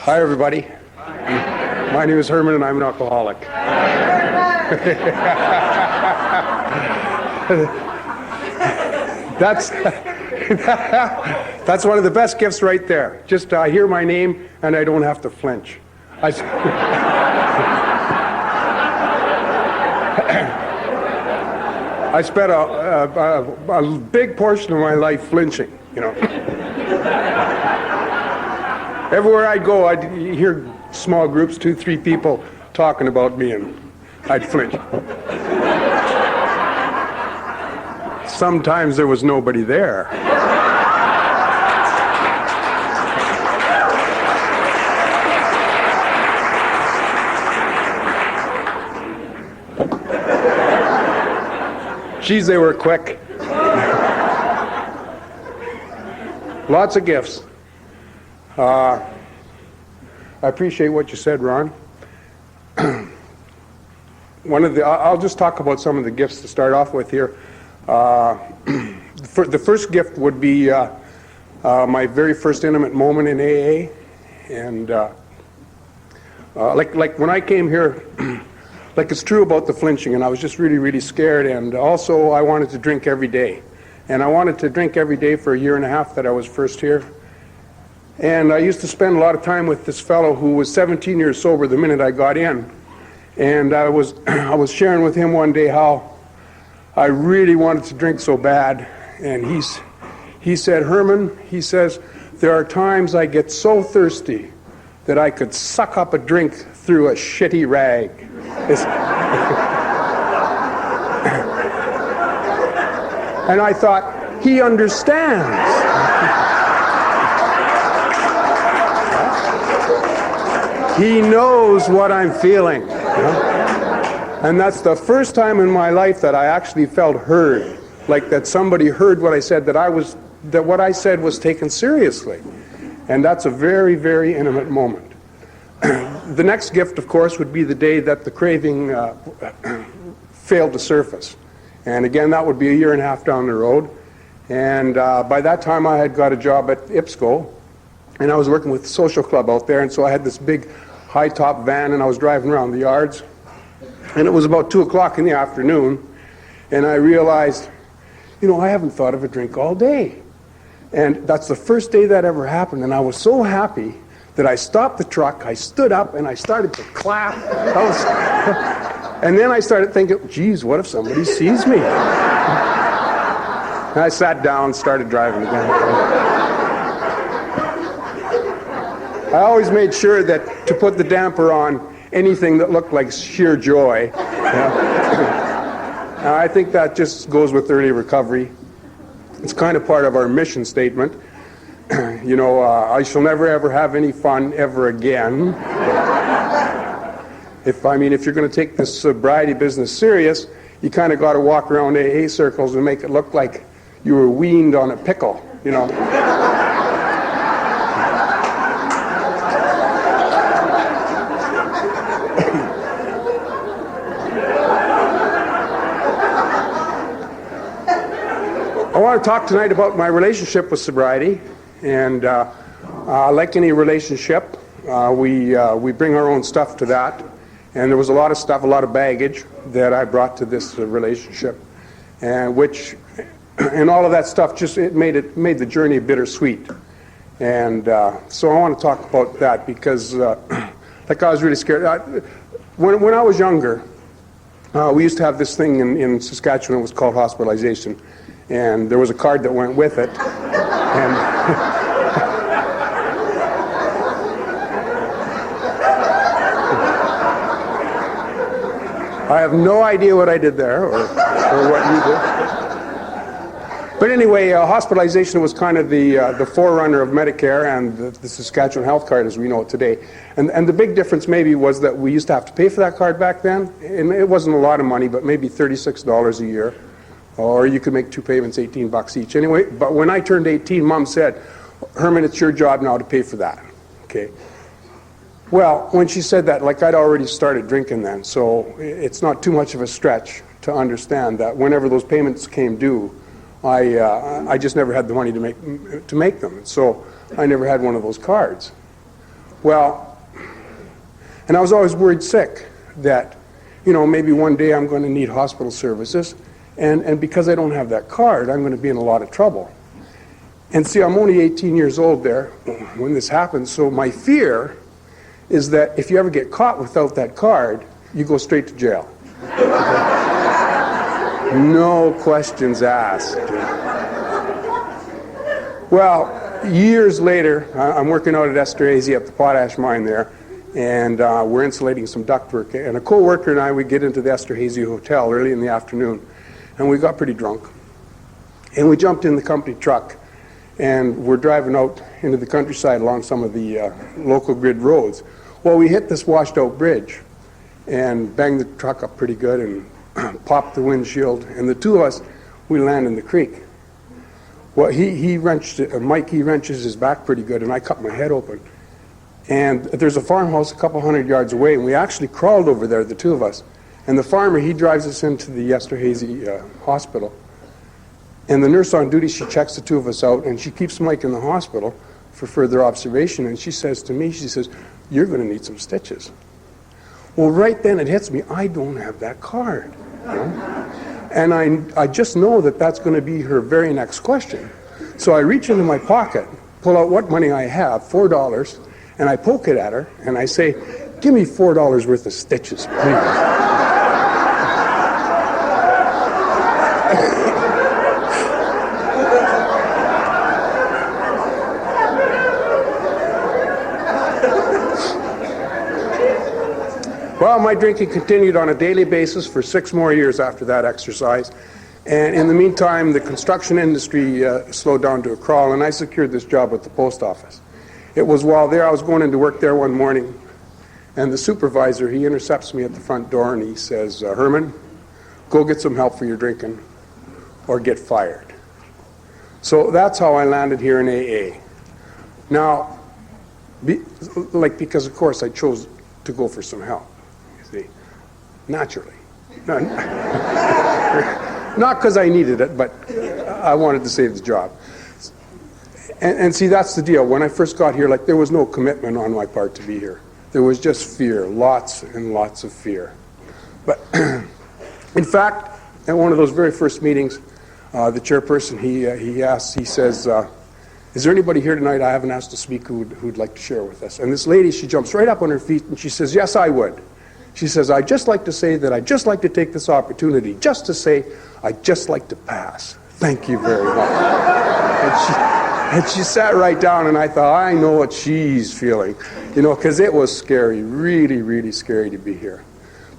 Hi, everybody. Hi. My name is Herman, and I'm an alcoholic. That's one of the best gifts right there. Just hear my name, and I don't have to flinch. I spent a big portion of my life flinching, you know. Everywhere I'd go, I'd hear small groups, 2, 3 people talking about me, and I'd flinch. Sometimes there was nobody there. Geez, they were quick. Lots of gifts. I appreciate what you said, Ron. I'll just talk about some of the gifts to start off with here. The first gift would be my very first intimate moment in AA, and like when I came here, like it's true about the flinching, and I was just really, really scared, and also I wanted to drink every day, and I wanted to drink every day for a year and a half that I was first here. And I used to spend a lot of time with this fellow who was 17 years sober the minute I got in. And I was sharing with him one day how I really wanted to drink so bad. And he said, Herman, he says, there are times I get so thirsty that I could suck up a drink through a shitty rag. And I thought, he understands. He knows what I'm feeling. You know? And that's the first time in my life that I actually felt heard. Like that somebody heard what I said, that what I said was taken seriously. And that's a very, very intimate moment. The next gift, of course, would be the day that the craving failed to surface. And again, that would be a year and a half down the road. And by that time, I had got a job at IPSCO. And I was working with the social club out there, and so I had this big high-top van, and I was driving around the yards. And it was about 2 o'clock in the afternoon, and I realized, you know, I haven't thought of a drink all day. And that's the first day that ever happened, and I was so happy that I stopped the truck, I stood up, and I started to clap. And then I started thinking, geez, what if somebody sees me? And I sat down and started driving again. I always made sure that to put the damper on anything that looked like sheer joy. Yeah. I think that just goes with early recovery. It's kind of part of our mission statement. You know, I shall never ever have any fun ever again. If you're going to take this sobriety business serious, you kind of got to walk around AA circles and make it look like you were weaned on a pickle, you know. I want to talk tonight about my relationship with sobriety, and like any relationship, we bring our own stuff to that, and there was a lot of stuff, a lot of baggage that I brought to this relationship, and all of that stuff just made the journey bittersweet, and so I want to talk about that because, like I was really scared. When I was younger, we used to have this thing in Saskatchewan. It was called hospitalization. And there was a card that went with it. And I have no idea what I did there or what you did. But anyway, hospitalization was kind of the forerunner of Medicare and the Saskatchewan health card as we know it today. And the big difference maybe was that we used to have to pay for that card back then. And it wasn't a lot of money, but maybe $36 a year. Or you could make 2 payments, $18 each. Anyway, but when I turned 18, Mom said, Herman, it's your job now to pay for that. Okay. Well, when she said that, like I'd already started drinking then, so it's not too much of a stretch to understand that whenever those payments came due, I just never had the money to make them. So I never had one of those cards. Well, and I was always worried sick that, maybe one day I'm going to need hospital services, and because I don't have that card, I'm going to be in a lot of trouble. And see, I'm only 18 years old there when this happens, so my fear is that if you ever get caught without that card, you go straight to jail. No questions asked. Well, years later, I'm working out at Esterhazy at the potash mine there, and we're insulating some ductwork. And a co-worker and I, we get into the Esterhazy Hotel early in the afternoon, and we got pretty drunk. And we jumped in the company truck, and we're driving out into the countryside along some of the local grid roads. Well, we hit this washed-out bridge and banged the truck up pretty good and popped the windshield. And the two of us, we land in the creek. Well, Mike wrenches his back pretty good, and I cut my head open. And there's a farmhouse a couple 100 yards away, and we actually crawled over there, the two of us. And the farmer, he drives us into the Esterhazy hospital. And the nurse on duty, she checks the two of us out, and she keeps Mike in the hospital for further observation. And she says to me, she says, "You're going to need some stitches." Well, right then it hits me, I don't have that card. And I just know that that's going to be her very next question. So I reach into my pocket, pull out what money I have, $4, and I poke it at her, and I say, "Give me $4 worth of stitches, please." Well, my drinking continued on a daily basis for 6 more years after that exercise. And in the meantime, the construction industry slowed down to a crawl, and I secured this job at the post office. It was while there, I was going into work there one morning, and the supervisor, he intercepts me at the front door, and he says, "Herman, go get some help for your drinking or get fired." So that's how I landed here in AA. Now, because of course I chose to go for some help. Naturally. Not because I needed it, but I wanted to save the job. And see, that's the deal. When I first got here, there was no commitment on my part to be here. There was just fear, lots and lots of fear. But in fact, at one of those very first meetings, the chairperson, he says, "Is there anybody here tonight I haven't asked to speak who'd like to share with us?" And this lady, she jumps right up on her feet and she says, "Yes, I would." She says, "I'd just like to say that I'd just like to take this opportunity just to say I'd just like to pass. Thank you very much." And she sat right down, and I thought, I know what she's feeling, because it was scary, really, really scary to be here.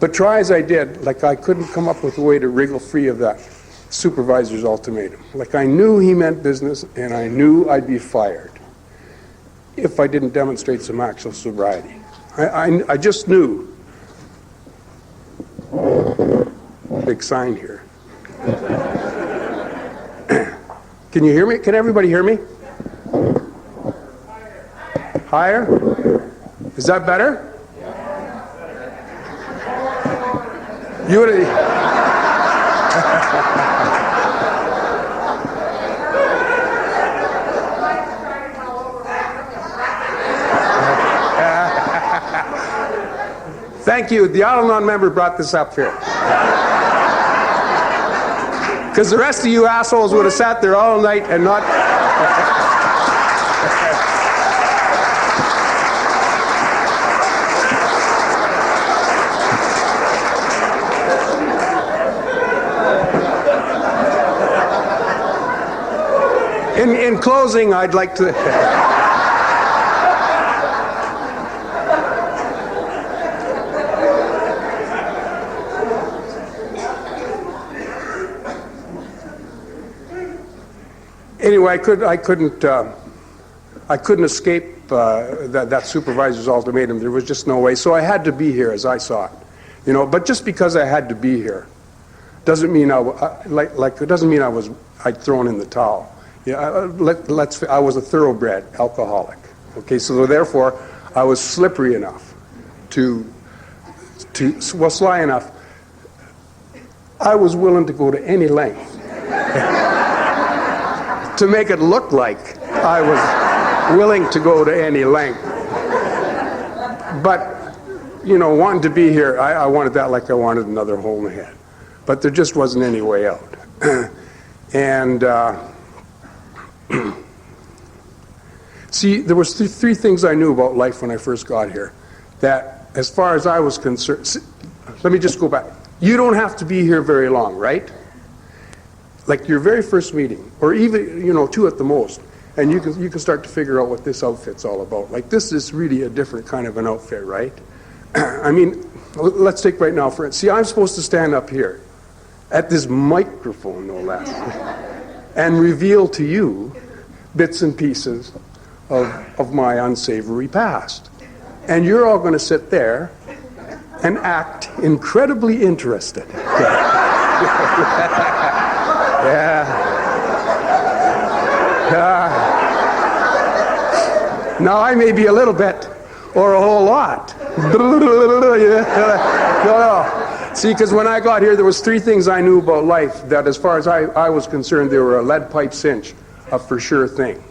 But try as I did, I couldn't come up with a way to wriggle free of that supervisor's ultimatum. I knew he meant business, and I knew I'd be fired if I didn't demonstrate some actual sobriety. I just knew. Big sign here. Can you hear me? Can everybody hear me? Higher? Is that better? You would Thank you. The Al-Anon member brought this up here. Because the rest of you assholes would have sat there all night and not... In closing, I'd like to... Anyway, I couldn't escape that supervisor's ultimatum. There was just no way. So I had to be here, as I saw it. But just because I had to be here doesn't mean I'd thrown in the towel. I was a thoroughbred alcoholic. Okay, so therefore I was slippery enough sly enough. I was willing to go to any length to make it look like I was willing to go to any length. But, you know, wanting to be here, I wanted that like I wanted another hole in the head. But there just wasn't any way out. And see, there was three things I knew about life when I first got here. That, as far as I was concerned, let me just go back. You don't have to be here very long, right? Like your very first meeting, or even, you know, 2 at the most, and you can start to figure out what this outfit's all about. Like, this is really a different kind of an outfit, right? I mean, let's take right now, for instance. See, I'm supposed to stand up here at this microphone, no less, and reveal to you bits and pieces of my unsavory past. And you're all going to sit there and act incredibly interested. Now I may be a little bit or a whole lot. No. See, because when I got here, there was 3 things I knew about life that, as far as I was concerned, they were a lead pipe cinch, a for sure thing.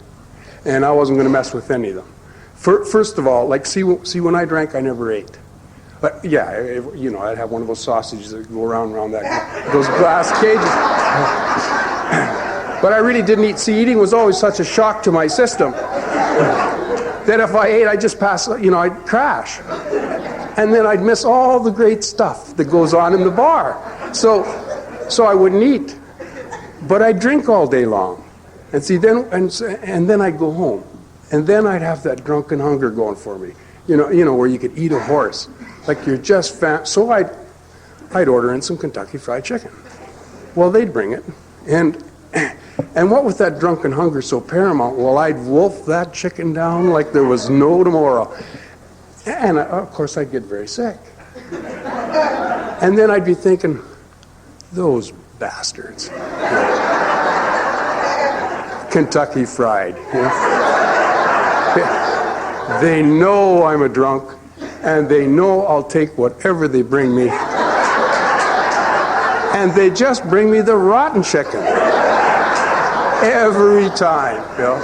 And I wasn't going to mess with any of them. First of all, like, see, when I drank, I never ate. But yeah, you know, I'd have one of those sausages that go around those glass cages. But I really didn't eat. See, eating was always such a shock to my system that if I ate, I'd just pass, you know, I'd crash. And then I'd miss all the great stuff that goes on in the bar. So I wouldn't eat. But I'd drink all day long. And see, then I'd go home. And then I'd have that drunken hunger going for me. You know, where you could eat a horse. Like you're just fat. So I'd order in some Kentucky Fried Chicken. Well, they'd bring it. And what with that drunken hunger so paramount, well, I'd wolf that chicken down like there was no tomorrow. And of course, I'd get very sick. And then I'd be thinking, those bastards. Kentucky Fried. You know? They know I'm a drunk, and they know I'll take whatever they bring me. And they just bring me the rotten chicken. Every time, you know.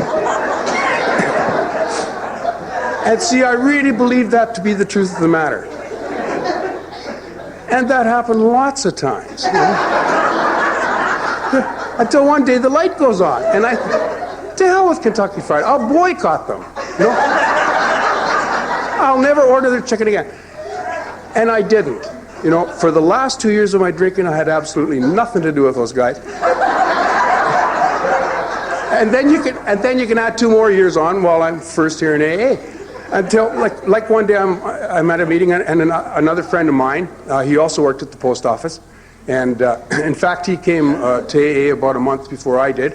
And see, I really believe that to be the truth of the matter. And that happened lots of times, you know? Until one day the light goes on, and to hell with Kentucky Fried. I'll boycott them, you know? I'll never order their chicken again. And I didn't. You know, for the last 2 years of my drinking, I had absolutely nothing to do with those guys. And then you can add 2 more years on while I'm first here in AA. Until, like one day I'm at a meeting, and another friend of mine, he also worked at the post office. And in fact, he came to AA about a month before I did.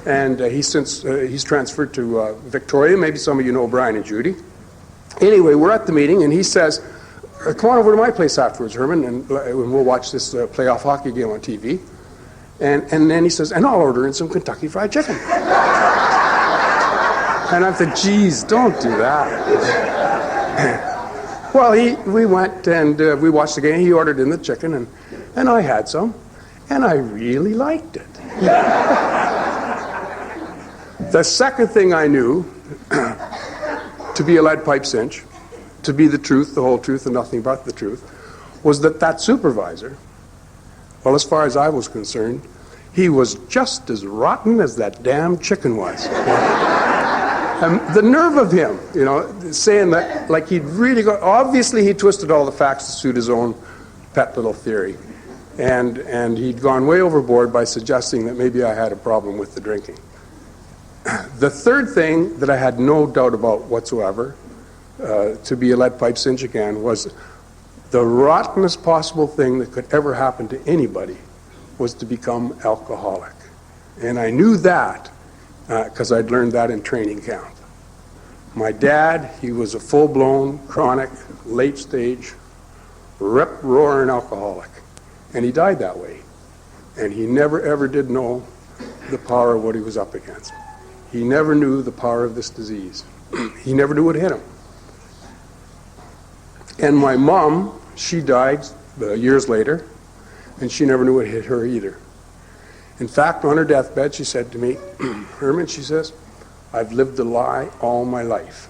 And he's transferred to Victoria. Maybe some of you know Brian and Judy. Anyway, we're at the meeting, and he says, come on over to my place afterwards, Herman, and we'll watch this playoff hockey game on TV. And then he says, and I'll order in some Kentucky Fried Chicken. And I said, geez, don't do that. Well, we went and we watched the game. He ordered in the chicken, and I had some, and I really liked it. The second thing I knew to be a lead pipe cinch, to be the truth, the whole truth, and nothing but the truth, was that supervisor, well, as far as I was concerned, he was just as rotten as that damn chicken was. And the nerve of him, you know, saying that, like he'd really obviously he twisted all the facts to suit his own pet little theory. And he'd gone way overboard by suggesting that maybe I had a problem with the drinking. The third thing that I had no doubt about whatsoever, to be a lead pipe cinch again, was the rottenest possible thing that could ever happen to anybody was to become alcoholic. And I knew that because I'd learned that in training camp. My dad, he was a full-blown, chronic, late-stage, rip-roaring alcoholic. And he died that way. And he never, ever did know the power of what he was up against. He never knew the power of this disease. He never knew what hit him. And my mom, she died years later, and she never knew what hit her either. In fact, on her deathbed, she said to me, Herman, she says, I've lived a lie all my life.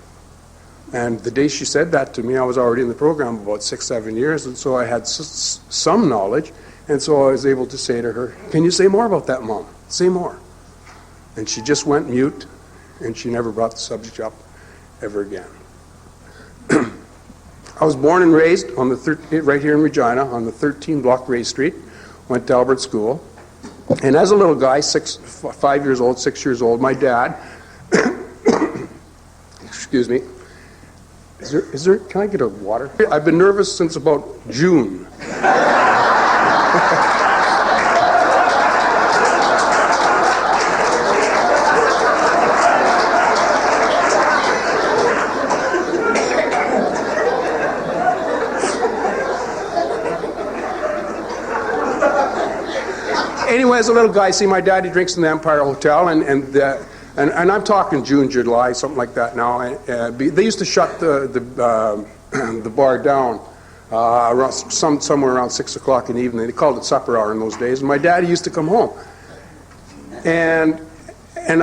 And the day she said that to me, I was already in the program about 6-7 years, and so I had some knowledge, and so I was able to say to her, "Can you say more about that, Mom? Say more." And she just went mute, and she never brought the subject up ever again. I was born and raised on right here in Regina on the 13 block Ray Street, went to Albert School, and as a little guy, 5 years old, 6 years old, my dad, excuse me, can I get a water? I've been nervous since about June. Anyway, as a little guy, see my dad, he drinks in the Empire Hotel, and I'm talking June, July, something like that now. They used to shut the bar down somewhere around 6 o'clock in the evening. They called it supper hour in those days. And my daddy used to come home, and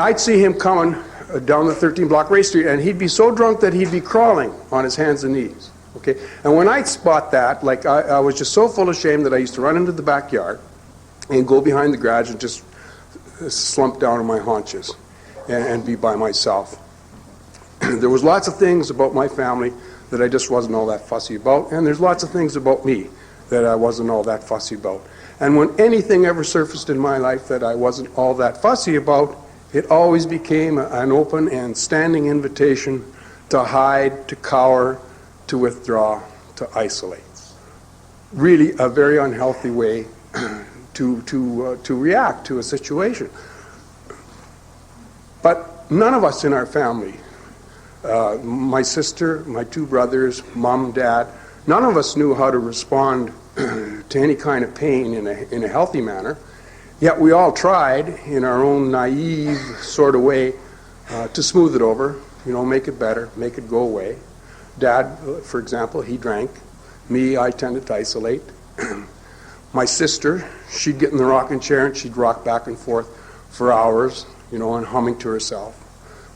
I'd see him coming down the 13 block Ray Street, and he'd be so drunk that he'd be crawling on his hands and knees. Okay, and when I'd spot that, like I was just so full of shame that I used to run into the backyard and go behind the garage and just slump down on my haunches and be by myself. There was lots of things about my family that I just wasn't all that fussy about, and there's lots of things about me that I wasn't all that fussy about. And when anything ever surfaced in my life that I wasn't all that fussy about, it always became an open and standing invitation to hide, to cower, to withdraw, to isolate. Really a very unhealthy way to react to a situation. But none of us in our family, my sister, my two brothers, Mom, Dad, none of us knew how to respond to any kind of pain in a healthy manner. Yet we all tried in our own naive sort of way to smooth it over, make it better, make it go away. Dad, for example, he drank. Me, I tended to isolate. My sister, she'd get in the rocking chair and she'd rock back and forth for hours, and humming to herself.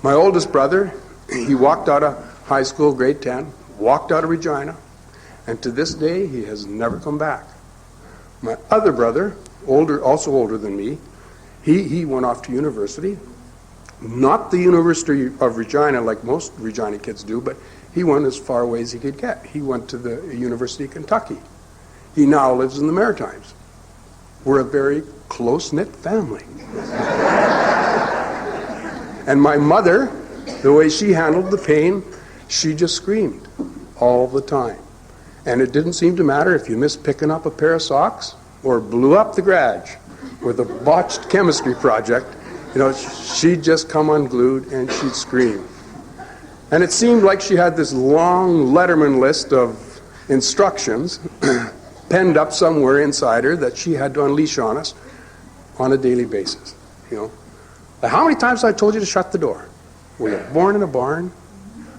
My oldest brother, he walked out of high school, grade 10, walked out of Regina, and to this day, he has never come back. My other brother, also older than me, he went off to university. Not the University of Regina like most Regina kids do, but he went as far away as he could get. He went to the University of Kentucky. He now lives in the Maritimes. We're a very close-knit family. And my mother, the way she handled the pain, she just screamed all the time. And it didn't seem to matter if you missed picking up a pair of socks or blew up the garage with a botched chemistry project. She'd just come unglued and she'd scream. And it seemed like she had this long Letterman list of instructions penned up somewhere inside her that she had to unleash on us on a daily basis. How many times have I told you to shut the door? Were you born in a barn?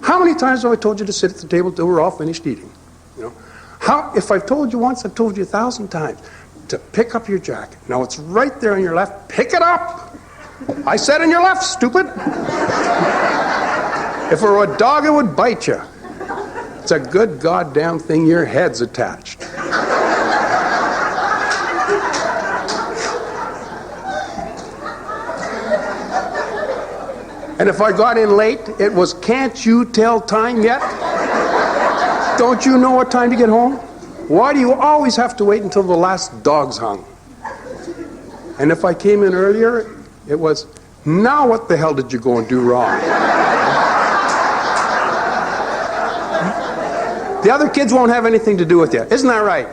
How many times have I told you to sit at the table till we're all finished eating? If I've told you once, I've told you 1,000 times to pick up your jacket. Now it's right there on your left. Pick it up! I said on your left, stupid! If it were a dog, it would bite you. It's a good goddamn thing your head's attached. And if I got in late, it was, can't you tell time yet? Don't you know what time to get home? Why do you always have to wait until the last dog's hung? And if I came in earlier, it was, now what the hell did you go and do wrong? The other kids won't have anything to do with you. Isn't that right?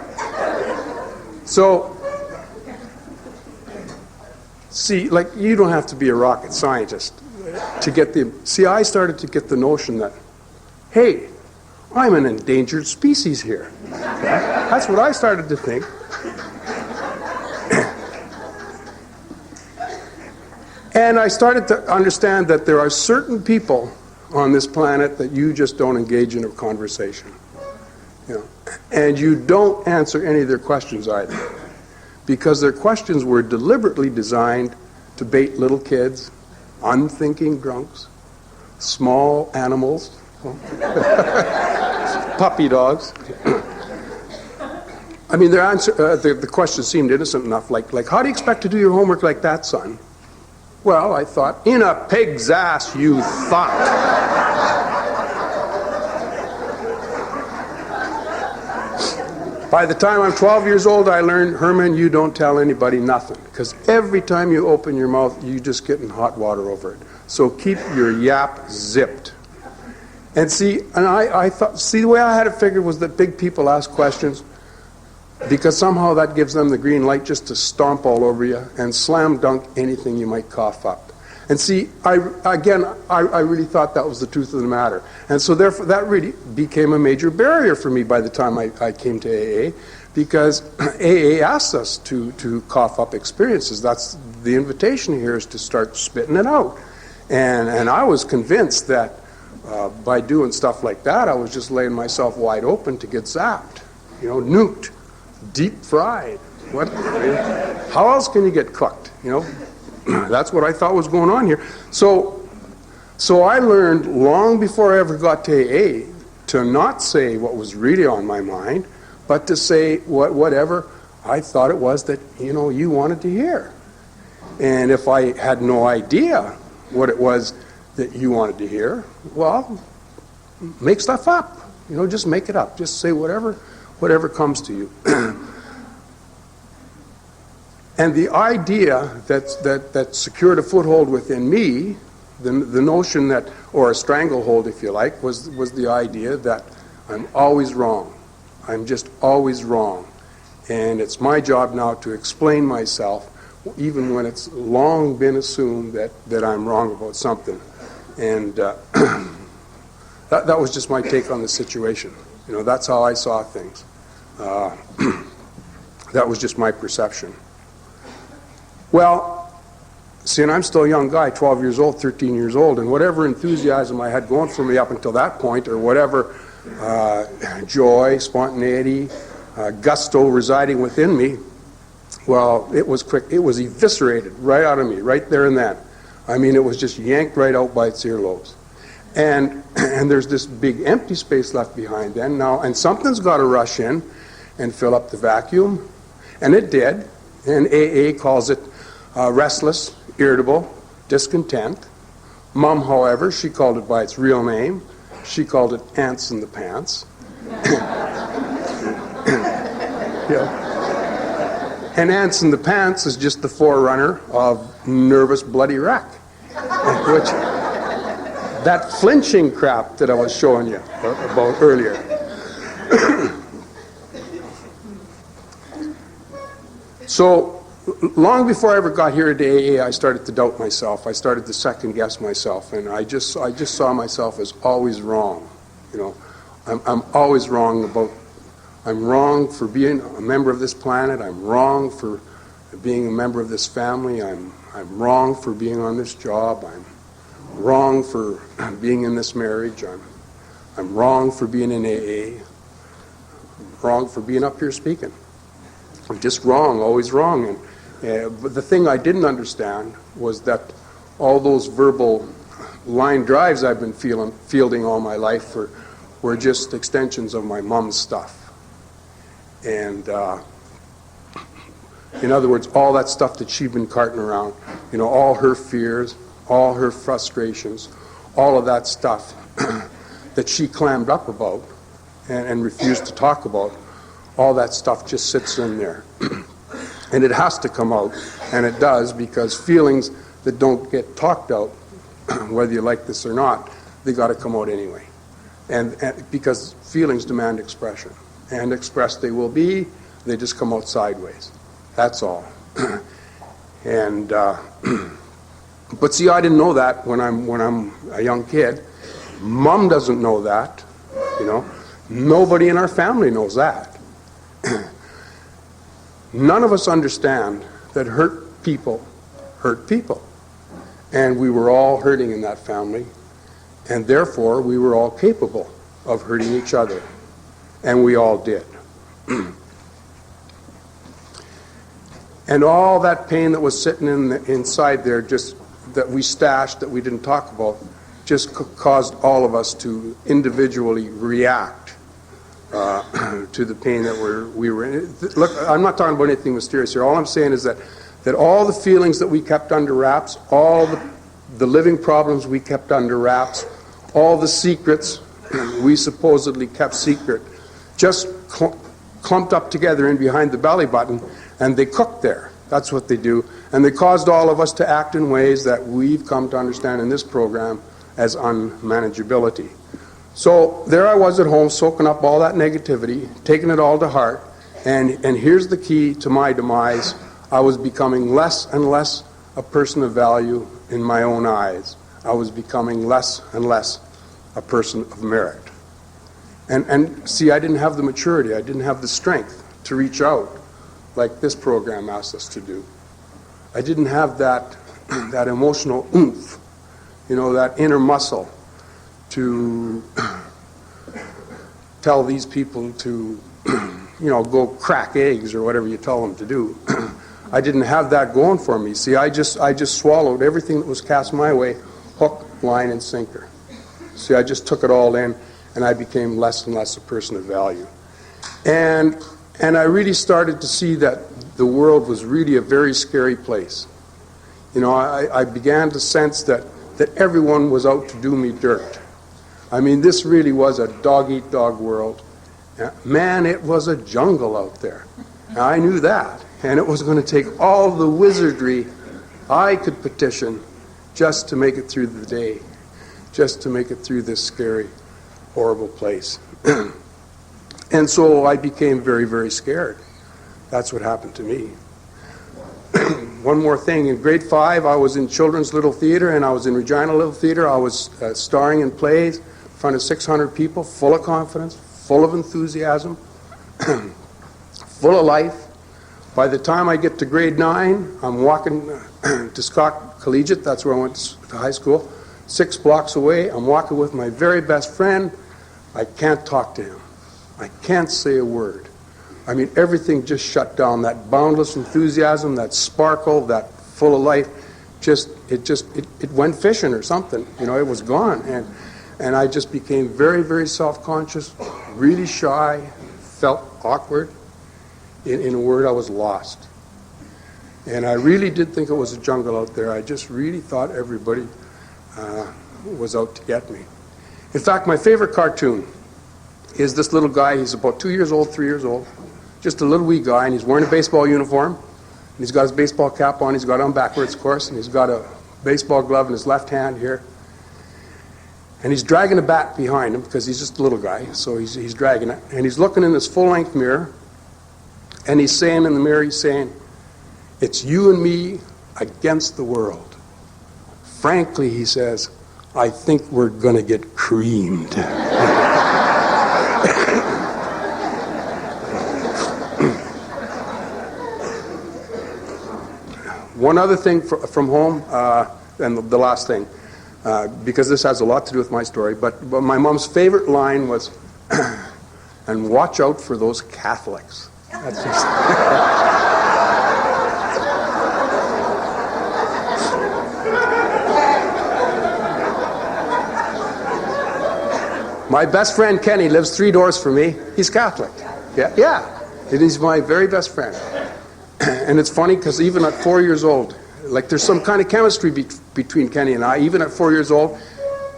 So, see, you don't have to be a rocket scientist to get I started to get the notion that, hey, I'm an endangered species here. That's what I started to think. And I started to understand that there are certain people on this planet that you just don't engage in a conversation. And you don't answer any of their questions either. Because their questions were deliberately designed to bait little kids, unthinking drunks, small animals Puppy dogs. I mean, their answer, the question seemed innocent enough, like, how do you expect to do your homework like that, son? Well, I thought, in a pig's ass, you thought. By the time I'm 12 years old, I learned, Herman, you don't tell anybody nothing. Because every time you open your mouth, you just get in hot water over it. So keep your yap zipped. And see, I thought, the way I had it figured was that big people ask questions because somehow that gives them the green light just to stomp all over you and slam dunk anything you might cough up. And see, I really thought that was the truth of the matter. And so therefore, that really became a major barrier for me by the time I came to AA, because AA asks us to cough up experiences. That's the invitation here, is to start spitting it out. And I was convinced that by doing stuff like that, I was just laying myself wide open to get zapped, nuked, deep fried. What? How else can you get cooked? That's what I thought was going on here. So I learned long before I ever got to AA to not say what was really on my mind, but to say whatever I thought it was that you wanted to hear. And if I had no idea what it was that you wanted to hear, well, make stuff up. Just make it up. Just say whatever comes to you. And the idea that secured a foothold within me, the notion that, or a stranglehold if you like, was the idea that I'm always wrong. I'm just always wrong. And it's my job now to explain myself, even when it's long been assumed that I'm wrong about something. And that was just my take on the situation. That's how I saw things. That was just my perception. Well, see, and I'm still a young guy, 12 years old, 13 years old, and whatever enthusiasm I had going for me up until that point, or whatever joy, spontaneity, gusto residing within me, well, it was quick. It was eviscerated right out of me, right there and then. I mean, it was just yanked right out by its earlobes. And there's this big empty space left behind then now, and something's got to rush in and fill up the vacuum, and it did. And AA calls it restless, irritable, discontent. Mom, however, she called it by its real name. She called it ants in the pants. And ants in the pants is just the forerunner of nervous, bloody wreck. Which, that flinching crap that I was showing you about earlier. So, long before I ever got here at AA, I started to doubt myself. I started to second guess myself, and I just saw myself as always wrong. I'm always wrong about. I'm wrong for being a member of this planet. I'm wrong for being a member of this family. I'm wrong for being on this job. I'm wrong for being in this marriage. I'm wrong for being in AA. I'm wrong for being up here speaking. I'm just wrong, always wrong. But the thing I didn't understand was that all those verbal line drives I've been fielding all my life were just extensions of my mom's stuff. And in other words, all that stuff that she'd been carting around, all her fears, all her frustrations, all of that stuff that she clammed up about and refused to talk about, all that stuff just sits in there. And it has to come out, and it does, because feelings that don't get talked out, whether you like this or not, they got to come out anyway. And because feelings demand expression. And expressed they will be, they just come out sideways. That's all. And but see, I didn't know that when I'm a young kid. Mom doesn't know that. Nobody in our family knows that. None of us understand that hurt people hurt people. And we were all hurting in that family, and therefore we were all capable of hurting each other. And we all did. And all that pain that was sitting inside there, just that we stashed, that we didn't talk about, just caused all of us to individually react to the pain that we were in. Look, I'm not talking about anything mysterious here. All I'm saying is that all the feelings that we kept under wraps, all the living problems we kept under wraps, all the secrets we supposedly kept secret, just clumped up together in behind the belly button, and they cooked there. That's what they do. And they caused all of us to act in ways that we've come to understand in this program as unmanageability. So there I was at home, soaking up all that negativity, taking it all to heart, and here's the key to my demise. I was becoming less and less a person of value in my own eyes. I was becoming less and less a person of merit. And see, I didn't have the maturity, I didn't have the strength to reach out like this program asked us to do. I didn't have that emotional oomph, that inner muscle to tell these people to, go crack eggs or whatever you tell them to do. I didn't have that going for me. See, I just swallowed everything that was cast my way, hook, line, and sinker. See, I just took it all in, and I became less and less a person of value. And I really started to see that the world was really a very scary place. I began to sense that everyone was out to do me dirt. I mean, this really was a dog-eat-dog world. Man, it was a jungle out there. Now, I knew that. And it was going to take all the wizardry I could petition just to make it through the day, just to make it through this scary, horrible place. And so I became very, very scared. That's what happened to me. One more thing. In grade 5, I was in Children's Little Theater, and I was in Regina Little Theater. I was starring in plays in front of 600 people, full of confidence, full of enthusiasm, full of life. By the time I get to grade 9, I'm walking to Scott Collegiate. That's where I went to high school. 6 blocks away, I'm walking with my very best friend. I can't talk to him. I can't say a word. I mean, everything just shut down. That boundless enthusiasm, that sparkle, that full of life, it went fishing or something. It was gone. And I just became very, very self-conscious, really shy, felt awkward. In a word, I was lost. And I really did think it was a jungle out there. I just really thought everybody was out to get me. In fact, my favorite cartoon is this little guy. He's about 2 years old, 3 years old, just a little wee guy, and he's wearing a baseball uniform. And he's got his baseball cap on. He's got it on backwards, of course, and he's got a baseball glove in his left hand here. And he's dragging a bat behind him because he's just a little guy, so he's dragging it. And he's looking in this full-length mirror, and he's saying in the mirror, it's you and me against the world. Frankly, he says, I think we're going to get creamed. One other thing from home, and the last thing, because this has a lot to do with my story, but my mom's favorite line was, and watch out for those Catholics. That's just... My best friend Kenny lives 3 doors from me. He's Catholic. Yeah. And he's my very best friend. And it's funny because even at 4 years old, like there's some kind of chemistry between Kenny and I. Even at 4 years old,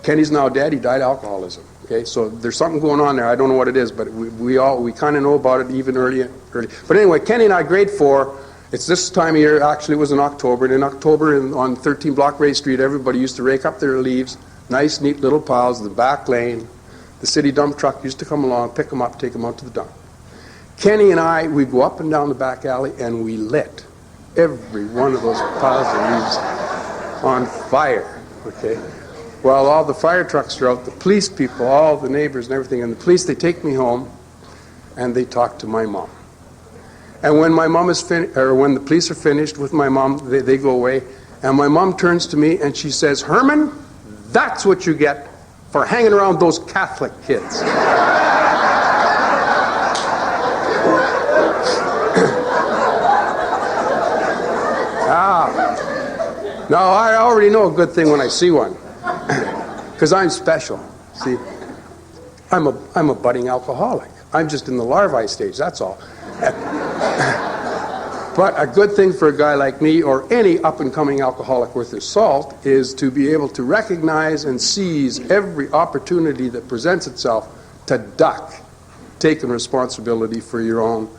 Kenny's now dead. He died of alcoholism. Okay, so there's something going on there. I don't know what it is, but we kind of know about it even early. But anyway, Kenny and I, grade 4, it's this time of year. Actually, it was in October. And in October, on 13 Block Ray Street, everybody used to rake up their leaves, nice, neat little piles in the back lane. The city dump truck used to come along, pick them up, take them out to the dump. Kenny and I, we'd go up and down the back alley, and we lit every one of those piles of leaves on fire. Okay. Well, all the fire trucks are out, the police people, all the neighbors and everything, and the police, they take me home, and they talk to my mom. And when my mom is when the police are finished with my mom, they go away, and my mom turns to me and she says, "Herman, that's what you get for hanging around those Catholic kids." Now, I already know a good thing when I see one. because I'm special. See, I'm a budding alcoholic. I'm just in the larvae stage, that's all. But a good thing for a guy like me, or any up-and-coming alcoholic worth his salt, is to be able to recognize and seize every opportunity that presents itself to duck taking responsibility for your own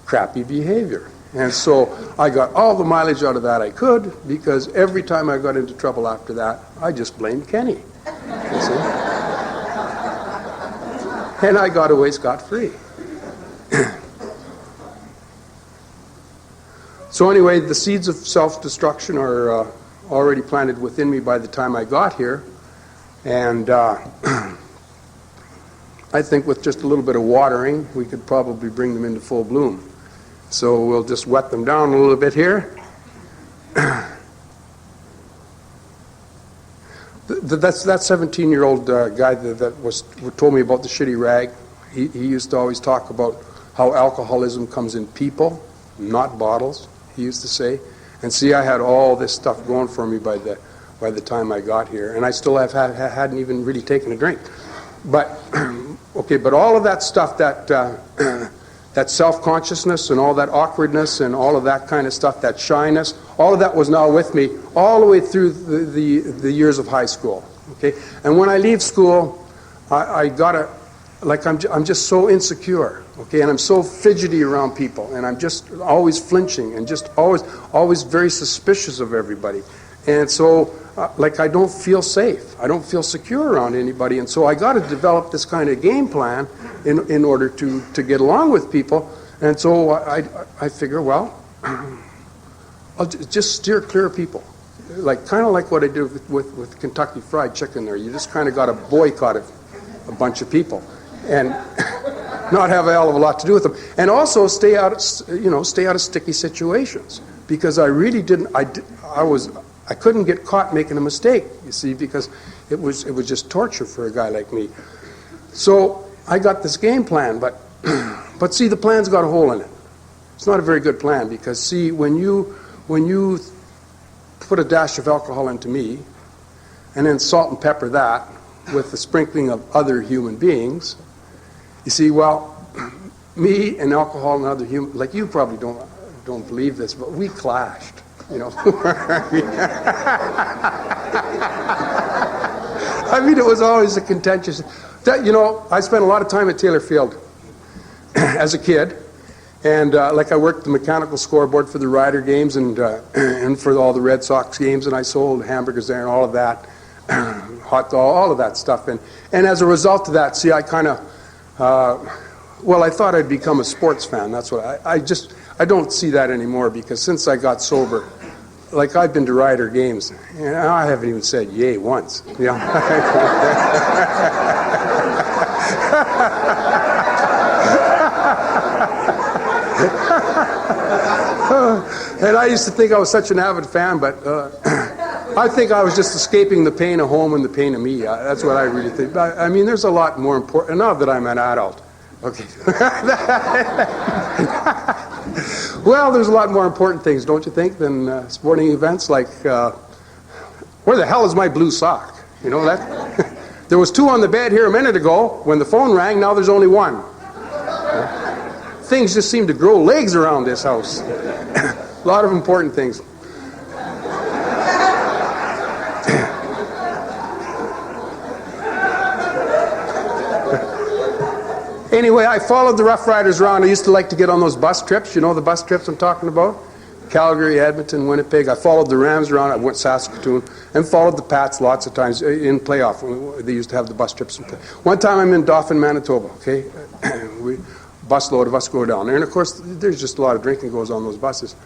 crappy behavior. And so I got all the mileage out of that I could, because every time I got into trouble after that, I just blamed Kenny. You see? And I got away scot-free. So anyway, the seeds of self-destruction are already planted within me by the time I got here. And I think with just a little bit of watering, we could probably bring them into full bloom. So we'll just wet them down a little bit here. That 17-year-old guy that told me about the shitty rag, he used to always talk about how alcoholism comes in people, not bottles, he used to say. And see, I had all this stuff going for me by the time I got here, and I still hadn't even really taken a drink. But okay, but all of that stuff, that self-consciousness and all that awkwardness and all of that kind of stuff, that shyness, all of that was now with me all the way through the years of high school. Okay, and when I leave school, I gotta, like, I'm just so insecure. Okay, and I'm so fidgety around people, and I'm just always flinching and just always very suspicious of everybody. And so, like, I don't feel safe. I don't feel secure around anybody. And so I got to develop this kind of game plan in order to get along with people. And so I figure, well, I'll just steer clear of people. Like, kind of like what I did with Kentucky Fried Chicken there. You just kind of got to boycott a bunch of people and not have a hell of a lot to do with them. And also stay out of sticky situations. Because I really didn't, I couldn't get caught making a mistake, you see, because it was just torture for a guy like me. So I got this game plan, but see, the plan's got a hole in it. It's not a very good plan, because see, when you put a dash of alcohol into me, and then salt and pepper that with the sprinkling of other human beings, you see, well, me and alcohol and other human, like, you probably don't believe this, but we clashed. You know, I mean, it was always a contentious. I spent a lot of time at Taylor Field as a kid, and like, I worked the mechanical scoreboard for the Rider games and for all the Red Sox games, and I sold hamburgers there and all of that, hot dog, all of that stuff, and as a result of that, see, I kind of, I thought I'd become a sports fan. That's what I don't see that anymore, because since I got sober, like, I've been to Rider games, and I haven't even said yay once. Yeah. And I used to think I was such an avid fan, but I think I was just escaping the pain of home and the pain of me. That's what I really think. I mean, there's a lot more important, now that I'm an adult. Okay. Well, there's a lot more important things, don't you think, than sporting events, like, where the hell is my blue sock? You know, that there was two on the bed here a minute ago. When the phone rang, now there's only one. Things just seem to grow legs around this house. A lot of important things. Anyway, I followed the Rough Riders around. I used to like to get on those bus trips. You know the bus trips I'm talking about? Calgary, Edmonton, Winnipeg. I followed the Rams around. I went to Saskatoon and followed the Pats lots of times in playoff. They used to have the bus trips. One time I'm in Dauphin, Manitoba, okay? Busload of us go down there. And, of course, there's just a lot of drinking goes on those buses.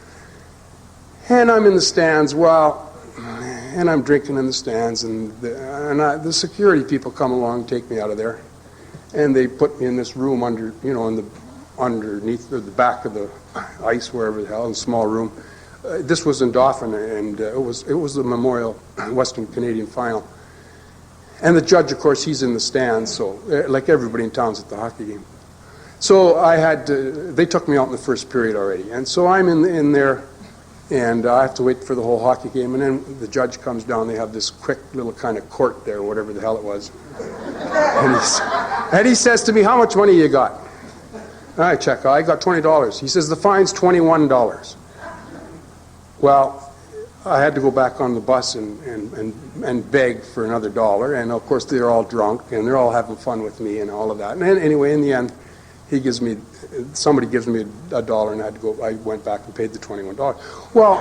And I'm in the stands, and I'm drinking in the stands. And the security people come along and take me out of there. And they put me in this room underneath the back of the ice, wherever the hell, in a small room. This was in Dauphin, and it was the Memorial Western Canadian Final. And the judge, of course, he's in the stands, so like everybody in town's at the hockey game. So they took me out in the first period already, and so I'm in there, And I have to wait for the whole hockey game, and then the judge comes down. They have this quick little kind of court there, whatever the hell it was. And he says to me, "How much money you got?" I check. "I got $20. He says, "The fine's $21. Well, I had to go back on the bus and beg for another $1. And of course, they're all drunk, and they're all having fun with me and all of that. And anyway, in the end, somebody gives me $1, and I went back and paid the $21. Well,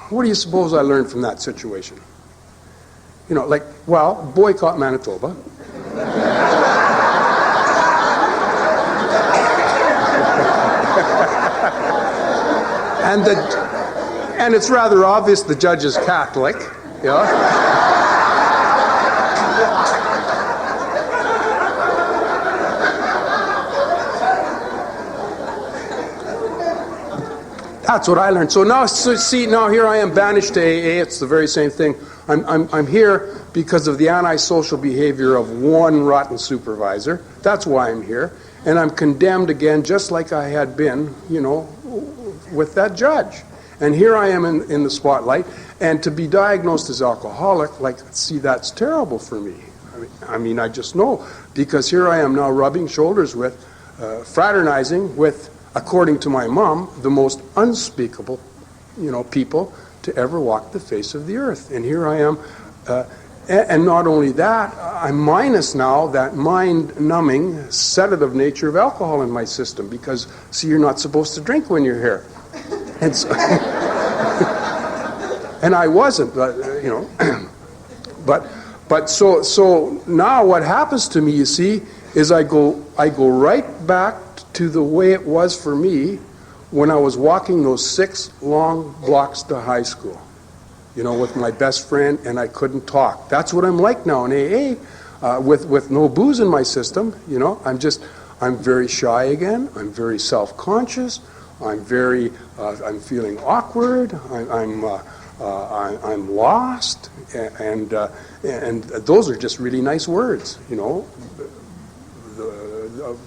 what do you suppose I learned from that situation? Boycott Manitoba. And it's rather obvious the judge is Catholic, That's what I learned. So now here I am banished to AA. It's the very same thing. I'm here because of the antisocial behavior of one rotten supervisor. That's why I'm here. And I'm condemned again, just like I had been, with that judge. And here I am in the spotlight. And to be diagnosed as alcoholic, that's terrible for me. I just know. Because here I am now rubbing shoulders with, fraternizing with, according to my mom, the most unspeakable, people to ever walk the face of the earth. And here I am, and not only that, I'm minus now that mind-numbing, sedative nature of alcohol in my system, because, see, you're not supposed to drink when you're here. And so, and I wasn't, but so now what happens to me, you see, is I go right back to the way it was for me when I was walking those 6 long blocks to high school, with my best friend, and I couldn't talk. That's what I'm like now in AA, with no booze in my system. I'm very shy again. I'm very self-conscious. I'm feeling awkward. I'm lost, and those are just really nice words,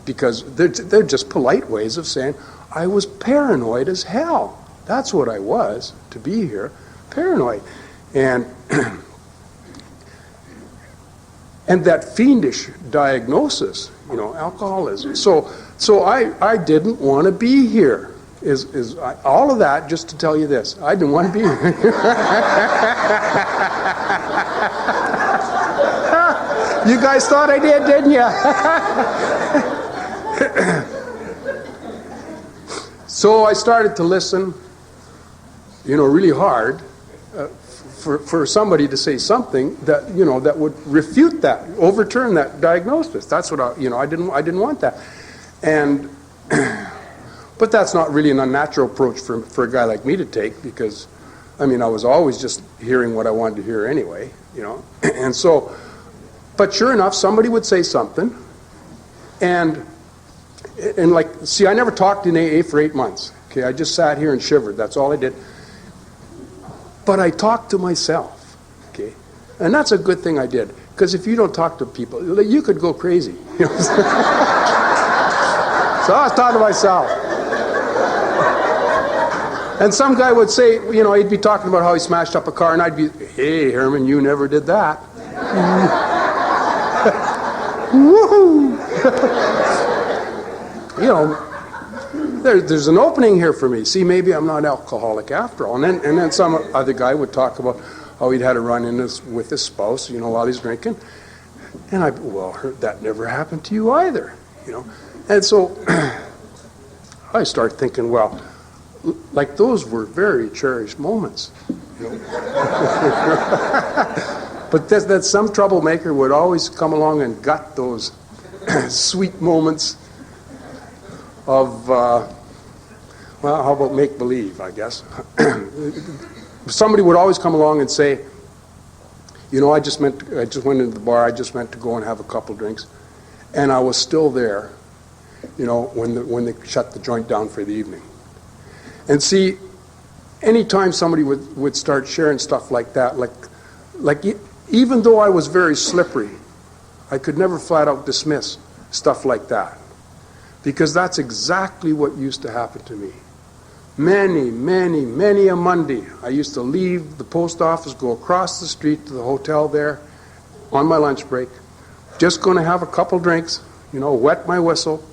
because they're just polite ways of saying I was paranoid as hell. That's what I was to be here, paranoid, and that fiendish diagnosis, alcoholism. So I didn't want to be here. All of that just to tell you this: I didn't want to be here. You guys thought I did, didn't you? So I started to listen, really hard for somebody to say something that, that would refute that, overturn that diagnosis. That's what I didn't want that. And but that's not really an unnatural approach for a guy like me to take, because I was always just hearing what I wanted to hear anyway, And so, but sure enough, somebody would say something, and I never talked in AA for 8 months. Okay, I just sat here and shivered. That's all I did. But I talked to myself. Okay, and that's a good thing I did, because if you don't talk to people, you could go crazy. So I was talking to myself. And some guy would say, he'd be talking about how he smashed up a car, and I'd be, "Hey, Herman, you never did that." Woohoo! There's an opening here for me. See, maybe I'm not alcoholic after all. And then some other guy would talk about how he'd had a run-in with his spouse, while he's drinking. And that never happened to you either, And so I start thinking, those were very cherished moments, But that some troublemaker would always come along and gut those sweet moments of, how about make-believe, I guess. Somebody would always come along and say, I just went into the bar, I just meant to go and have a couple drinks, and I was still there, when they shut the joint down for the evening. And see, anytime somebody would start sharing stuff like that, even though I was very slippery, I could never flat out dismiss stuff like that, because that's exactly what used to happen to me. Many a Monday, I used to leave the post office, go across the street to the hotel there on my lunch break, just going to have a couple drinks, wet my whistle,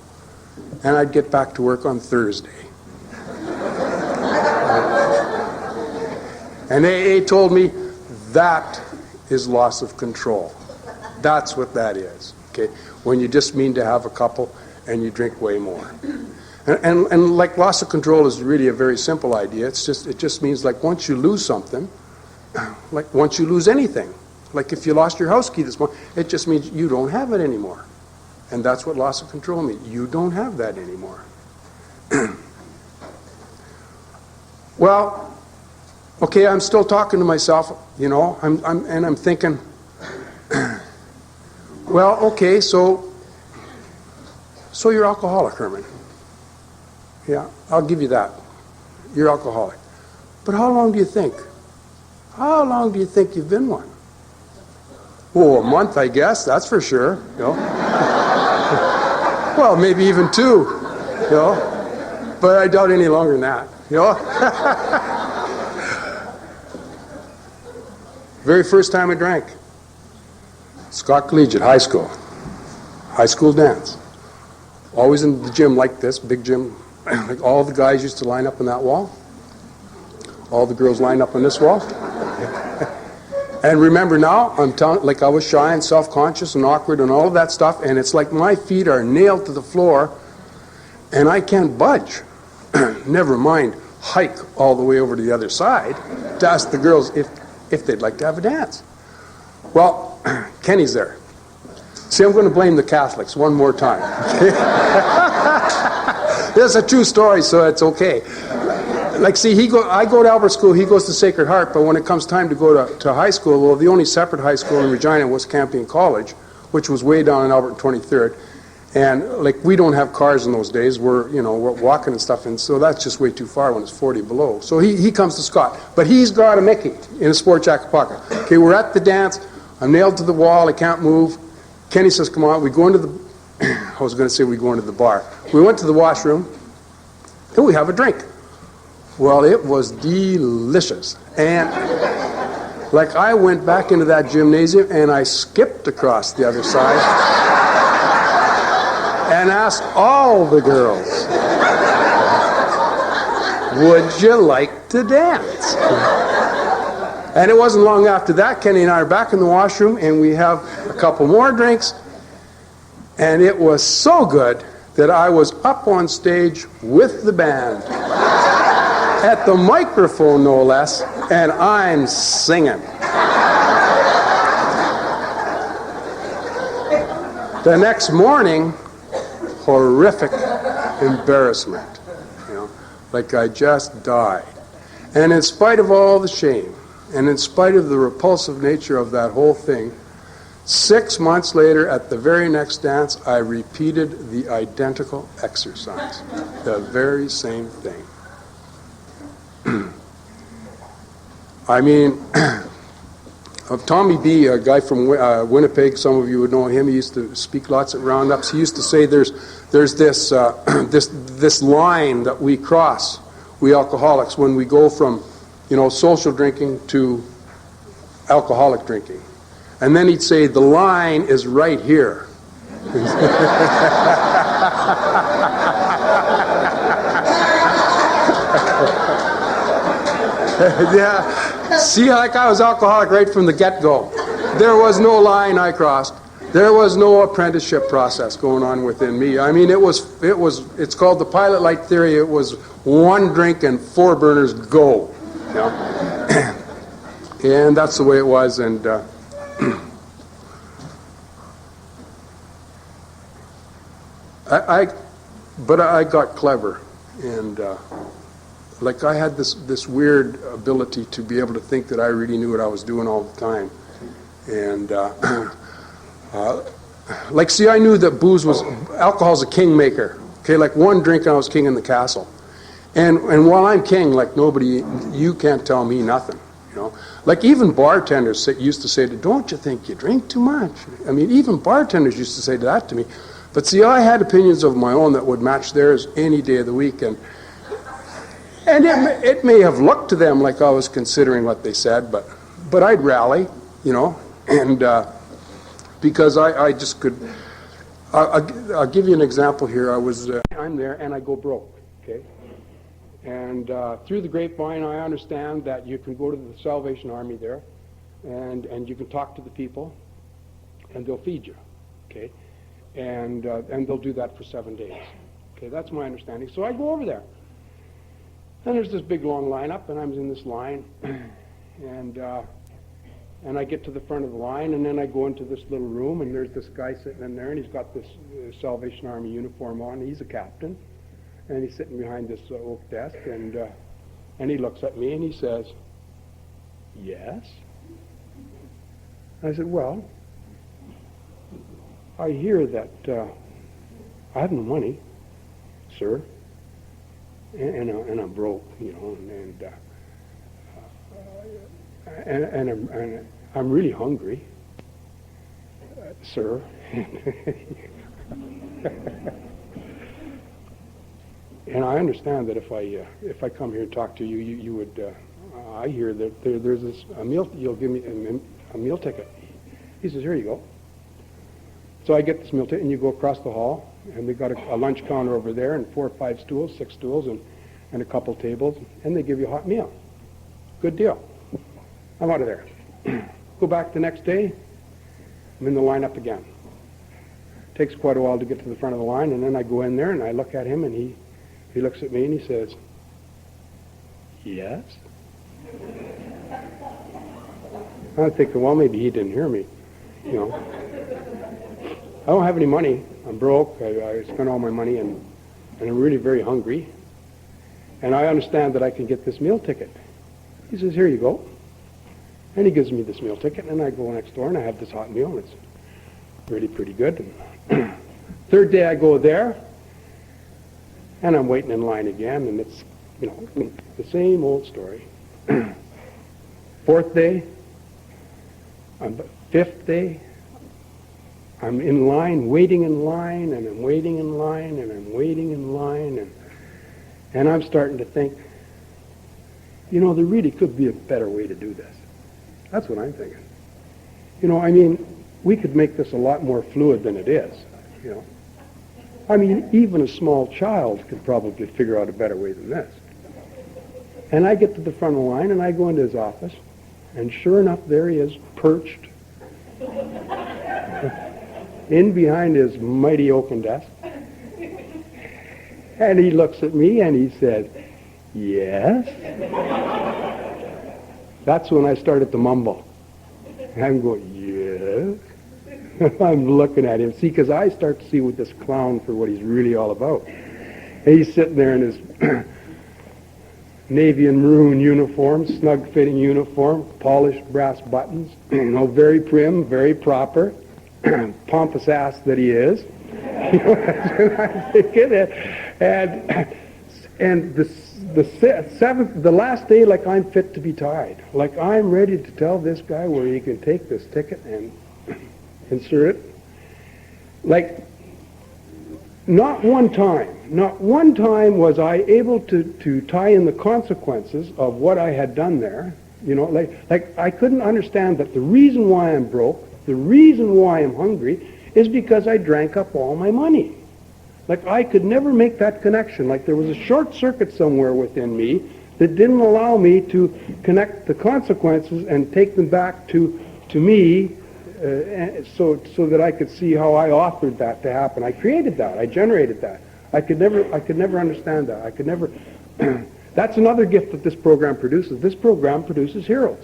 and I'd get back to work on Thursday. And AA told me that is loss of control. That's what that is, okay? When you just mean to have a couple and you drink way more. And like loss of control is really a very simple idea. It just means like once you lose something, like once you lose anything, like if you lost your house key this morning, it just means you don't have it anymore. And that's what loss of control means. You don't have that anymore. Well, okay, I'm still talking to myself, I'm thinking, well, okay, so you're alcoholic, Herman. Yeah, I'll give you that. You're alcoholic. But how long do you think? How long do you think you've been one? Oh, a month, I guess, that's for sure. Well, maybe even 2, but I doubt any longer than that, Very first time I drank. Scott Collegiate, high school dance. Always in the gym like this, big gym. Like all the guys used to line up on that wall. All the girls lined up on this wall. And remember now, I'm telling, like I was shy and self-conscious and awkward and all of that stuff, and it's like my feet are nailed to the floor and I can't budge. Never mind hike all the way over to the other side to ask the girls if they'd like to have a dance. Well, Kenny's there. See, I'm going to blame the Catholics one more time. It's a true story, so it's okay. Like, see, I go to Albert School, he goes to Sacred Heart, but when it comes time to go to high school, well, the only separate high school in Regina was Campion College, which was way down in Albert and 23rd. And, like, we don't have cars in those days. We're walking and stuff, and so that's just way too far when it's 40 below. So he comes to Scott. But he's got a Mickey in a sport jacket pocket. Okay, we're at the dance. I'm nailed to the wall. I can't move. Kenny says, come on. We go into the... I was going to say we go into the bar. We went to the washroom, and we have a drink. Well, it was delicious. And, like, I went back into that gymnasium, and I skipped across the other side and asked all the girls, would you like to dance? And it wasn't long after that, Kenny and I are back in the washroom, and we have a couple more drinks, and it was so good that I was up on stage with the band, at the microphone no less, and I'm singing. The next morning, horrific embarrassment, like I just died. And in spite of all the shame, and in spite of the repulsive nature of that whole thing, 6 months later, at the very next dance, I repeated the identical exercise, the very same thing. I mean, of Tommy B., a guy from Winnipeg, some of you would know him. He used to speak lots at roundups. He used to say there's this this line that we cross, we alcoholics, when we go from social drinking to alcoholic drinking. And then he'd say the line is right here. Yeah. See, like I was alcoholic right from the get-go. There was no line I crossed. There was no apprenticeship process going on within me. I mean, it's called the pilot light theory. It was 1 drink and 4 burners go. And that's the way it was. And but I got clever, and like I had this weird ability to be able to think that I really knew what I was doing all the time, and like, see, I knew that alcohol's a kingmaker. Okay, like 1 drink and I was king in the castle, and while I'm king, like nobody, you can't tell me nothing. Like even bartenders used to say, don't you think you drink too much? I mean, even bartenders used to say that to me. But see, I had opinions of my own that would match theirs any day of the week. And And it may have looked to them like I was considering what they said, but I'd rally, you know, and because I just could. I'll give you an example here. I'm there and I go broke, okay? And through the grapevine, I understand that you can go to the Salvation Army there, and you can talk to the people, and they'll feed you, okay? And they'll do that for 7 days. Okay, that's my understanding. So I go over there. And there's this big long lineup, and I'm in this line, and I get to the front of the line, and then I go into this little room, and there's this guy sitting in there, and he's got this Salvation Army uniform on. He's a captain, and he's sitting behind this oak desk, and he looks at me, and he says, "Yes?" I said, "Well, I hear that I have no money, sir, and I'm broke, you know, and I'm really hungry, sir." And I understand that if I come here and talk to you, you would. I hear that there's a meal. You'll give me a meal ticket. He says, "Here you go." So I get this meal ticket, and you go across the hall, and they've got a lunch counter over there, and 4 or 5 stools, 6 stools, and a couple tables, and they give you a hot meal. Good deal. I'm out of there. Go back the next day, I'm in the lineup again. Takes quite a while to get to the front of the line, and then I go in there, and I look at him, and he looks at me, and he says, "Yes?" I'm thinking, well, maybe he didn't hear me, you know. I don't have any money. I'm broke. I spent all my money, and I'm really very hungry. And I understand that I can get this meal ticket. He says, "Here you go." And he gives me this meal ticket, and I go next door, and I have this hot meal, and it's really pretty good. And third day I go there, and I'm waiting in line again, and it's, you know, the same old story. Fourth day, fifth day, I'm in line, waiting in line, and I'm waiting in line, and I'm waiting in line, and I'm starting to think, you know, there really could be a better way to do this. That's what I'm thinking. You know, I mean, we could make this a lot more fluid than it is, you know. I mean, even a small child could probably figure out a better way than this. And I get to the front of the line, and I go into his office, and sure enough, there he is, perched in behind his mighty oaken desk. And he looks at me, and he said, "Yes?" That's when I started to mumble. And I'm going, "Yes?" I'm looking at him, see, because I start to see with this clown for what he's really all about. And he's sitting there in his navy and maroon uniform, snug-fitting uniform, polished brass buttons, you know, very prim, very proper, pompous ass that he is. And the last day, like I'm fit to be tied. Like I'm ready to tell this guy where he can take this ticket and insert it. Like, not one time was I able to tie in the consequences of what I had done there. You know, like I couldn't understand that the reason why I'm broke, the reason why I'm hungry, is because I drank up all my money. Like I could never make that connection. Like there was a short circuit somewhere within me that didn't allow me to connect the consequences and take them back to me, so that I could see how I authored that to happen. I created that. I generated that. I could never understand that. I could never. That's another gift that this program produces. This program produces heroes,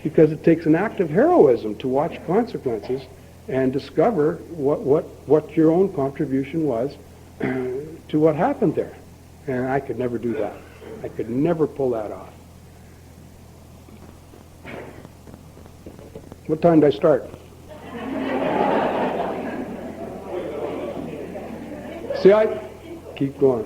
because it takes an act of heroism to watch consequences and discover what your own contribution was to what happened there. And I could never do that. I could never pull that off. What time did I start? See, I keep going.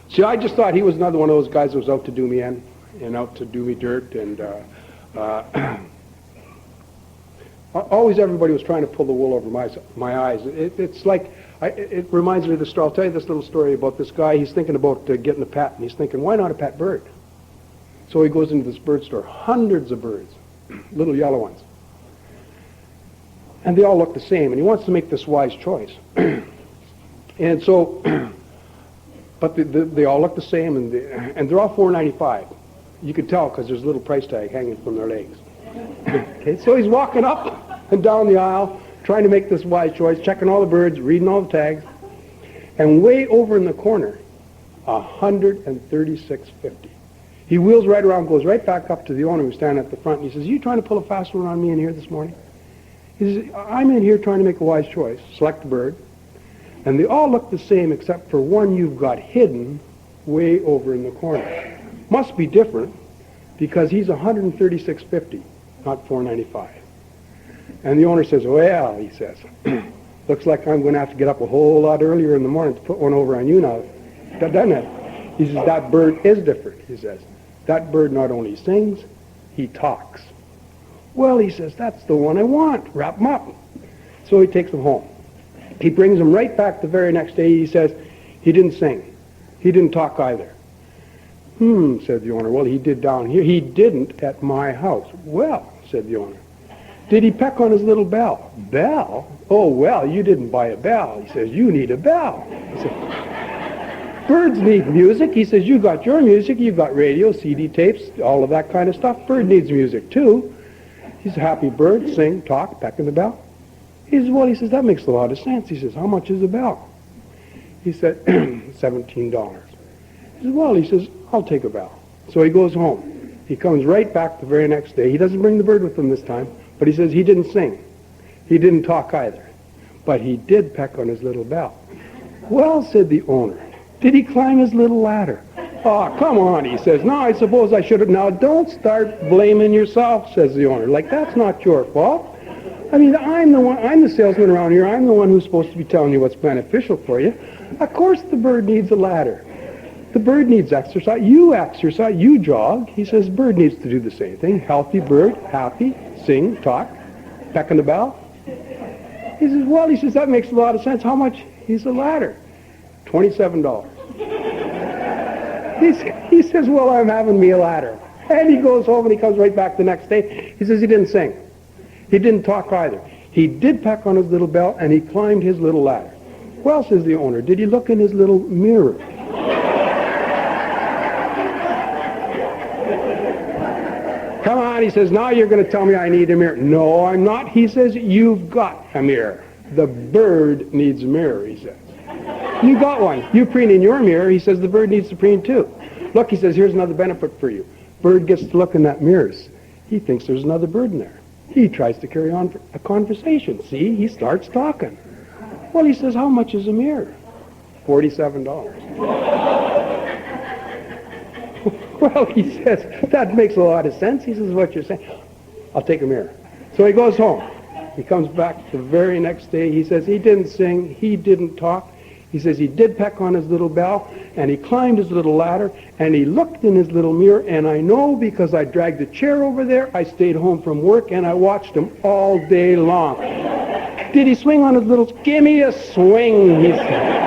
See, I just thought he was another one of those guys that was out to do me in and out to do me dirt, and always everybody was trying to pull the wool over my eyes. It's like It reminds me of the story. I'll tell you this little story about this guy. He's thinking about getting a pet, and he's thinking, why not a pet bird? So he goes into this bird store, hundreds of birds, little yellow ones. And they all look the same, and he wants to make this wise choice. And so, but they all look the same, and they're all $4.95. You can tell because there's a little price tag hanging from their legs. Okay, so he's walking up and down the aisle, trying to make this wise choice, checking all the birds, reading all the tags, and way over in the corner, $136.50. He wheels right around, goes right back up to the owner who's standing at the front, and he says, "You trying to pull a fast one on me in here this morning?" He says, "I'm in here trying to make a wise choice. Select a bird." And they all look the same except for one you've got hidden way over in the corner. Must be different because he's $136.50, not $4.95. And the owner says, "Well," he says, "looks like I'm going to have to get up a whole lot earlier in the morning to put one over on you now, doesn't it?" He says, "That bird is different," he says. "That bird not only sings, he talks." "Well," he says, "that's the one I want. Wrap him up." So he takes him home. He brings him right back the very next day. He says, "He didn't sing. He didn't talk either." Said the owner. "Well, he did down here." "He didn't at my house." "Well," said the owner, "did he peck on his little bell?" "Bell? Oh, well, you didn't buy a bell." He says, "You need a bell." He said, "Birds need music." He says, "You got your music. You got radio, CD tapes, all of that kind of stuff. Bird needs music, too." He's a happy bird, sing, talk, pecking the bell. He says, "Well," he says, "that makes a lot of sense." He says, "How much is the bell?" He said, $17. He says, "Well," he says, "I'll take a bell." So he goes home. He comes right back the very next day. He doesn't bring the bird with him this time, but he says he didn't sing. He didn't talk either, but he did peck on his little bell. "Well," said the owner, "did he climb his little ladder?" "Oh, come on," he says. "No, I suppose I should have." "Now, don't start blaming yourself," says the owner. "Like, that's not your fault. I mean, I'm the salesman around here. I'm the one who's supposed to be telling you what's beneficial for you. Of course the bird needs a ladder. The bird needs exercise, you jog." He says, "Bird needs to do the same thing. Healthy bird, happy, sing, talk, peck on the bell." He says, "Well," he says, "that makes a lot of sense. How much is a ladder?" $27. He says, "Well, I'm having me a ladder." And he goes home and he comes right back the next day. He says he didn't sing. He didn't talk either. He did peck on his little bell and he climbed his little ladder. "Well," says the owner, "did he look in his little mirror?" "Come on," he says, "now you're going to tell me I need a mirror." "No, I'm not." He says, "You've got a mirror. The bird needs a mirror," he says. "You got one. You preen in your mirror." He says, "The bird needs to preen too. Look," he says, "here's another benefit for you. Bird gets to look in that mirror. He thinks there's another bird in there. He tries to carry on a conversation. See, he starts talking." "Well," he says, "how much is a mirror?" $47. "Well," he says, "that makes a lot of sense." He says, "What you're saying, I'll take a mirror." So he goes home. He comes back the very next day. He says he didn't sing, he didn't talk. He says he did peck on his little bell, and he climbed his little ladder, and he looked in his little mirror, and I know because I dragged the chair over there, I stayed home from work, and I watched him all day long. Did he swing on his little... Give me a swing, he said.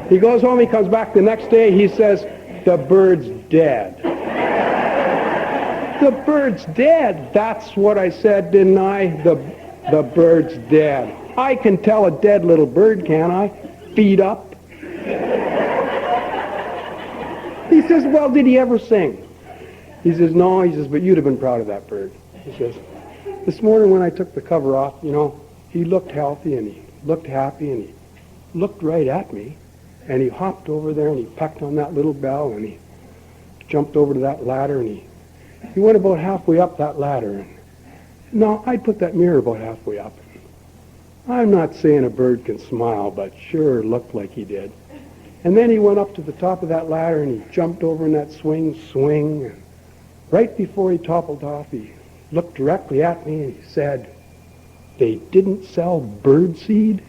He goes home, he comes back the next day, he says, "The bird's dead." "The bird's dead?" "That's what I said, didn't I? The bird's dead. I can tell a dead little bird, can't I? Feed up." He says, "Well, did he ever sing?" He says, "No." He says, "But you'd have been proud of that bird." He says, "This morning when I took the cover off, he looked healthy and he looked happy and he looked right at me. And he hopped over there and he pecked on that little bell and he jumped over to that ladder and he went about halfway up that ladder. And no, I'd put that mirror about halfway up. I'm not saying a bird can smile, but sure looked like he did. And then he went up to the top of that ladder and he jumped over in that swing. And right before he toppled off, he looked directly at me and he said, "They didn't sell bird seed?"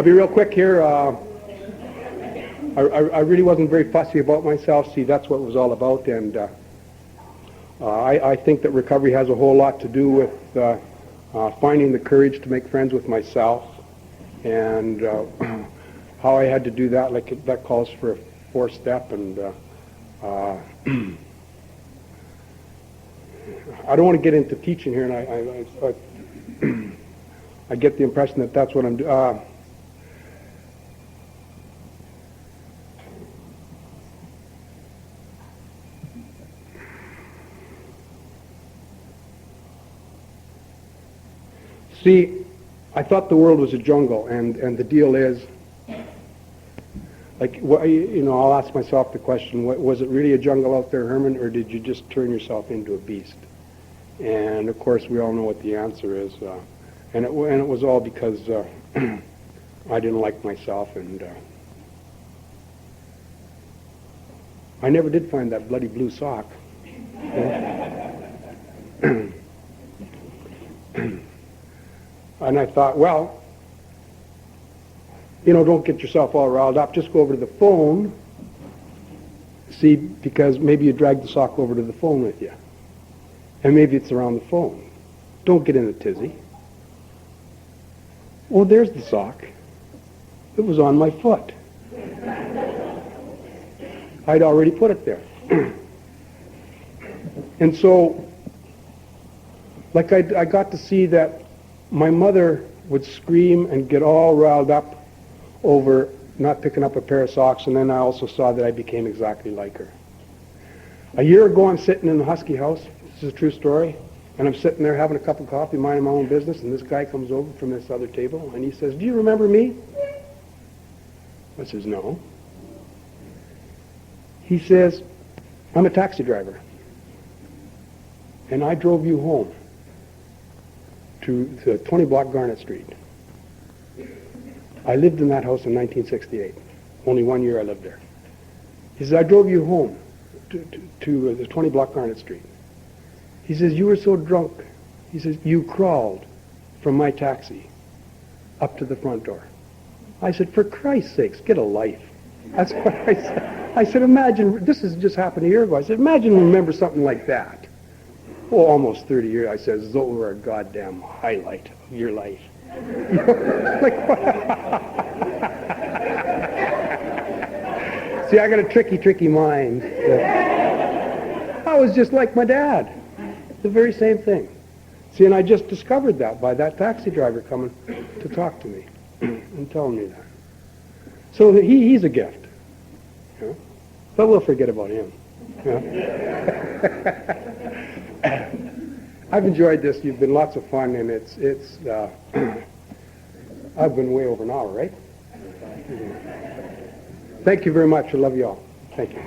be real quick here. I really wasn't very fussy about myself. See, that's what it was all about. And I think that recovery has a whole lot to do with finding the courage to make friends with myself. And how I had to do that, like that calls for a 4-step. And I don't want to get into teaching here, and I get the impression that that's what I'm doing. See, I thought the world was a jungle, and the deal is, like, I'll ask myself the question, was it really a jungle out there, Herman, or did you just turn yourself into a beast? And, of course, we all know what the answer is. And it was all because I didn't like myself, and I never did find that bloody blue sock. And I thought, well, don't get yourself all riled up. Just go over to the phone. See, because maybe you drag the sock over to the phone with you. And maybe it's around the phone. Don't get in a tizzy. Oh, there's the sock. It was on my foot. I'd already put it there. And so, like I got to see that my mother would scream and get all riled up over not picking up a pair of socks, and then I also saw that I became exactly like her. A year ago, I'm sitting in the Husky house. This is a true story. And I'm sitting there having a cup of coffee, minding my own business, and this guy comes over from this other table, and he says, "Do you remember me?" I says, "No." He says, "I'm a taxi driver, and I drove you home to 20 block Garnet Street. I lived in that house in 1968. Only 1 year I lived there." He says, "I drove you home to the 20 block Garnet Street." He says, "You were so drunk." He says, "You crawled from my taxi up to the front door." I said, "For Christ's sakes, get a life." That's what I said. I said, imagine, this has just happened a year ago. I said, imagine remember something like that. Oh, almost 30 years. I said, those were a goddamn highlight of your life. Like, see, I got a tricky mind. I was just like my dad. The very same thing. See, and I just discovered that by that taxi driver coming to talk to me and telling me that. So he's a gift. You know? But we'll forget about him. You know? I've enjoyed this. You've been lots of fun, and it's I've been way over an hour, right? Thank you very much. I love you all. Thank you.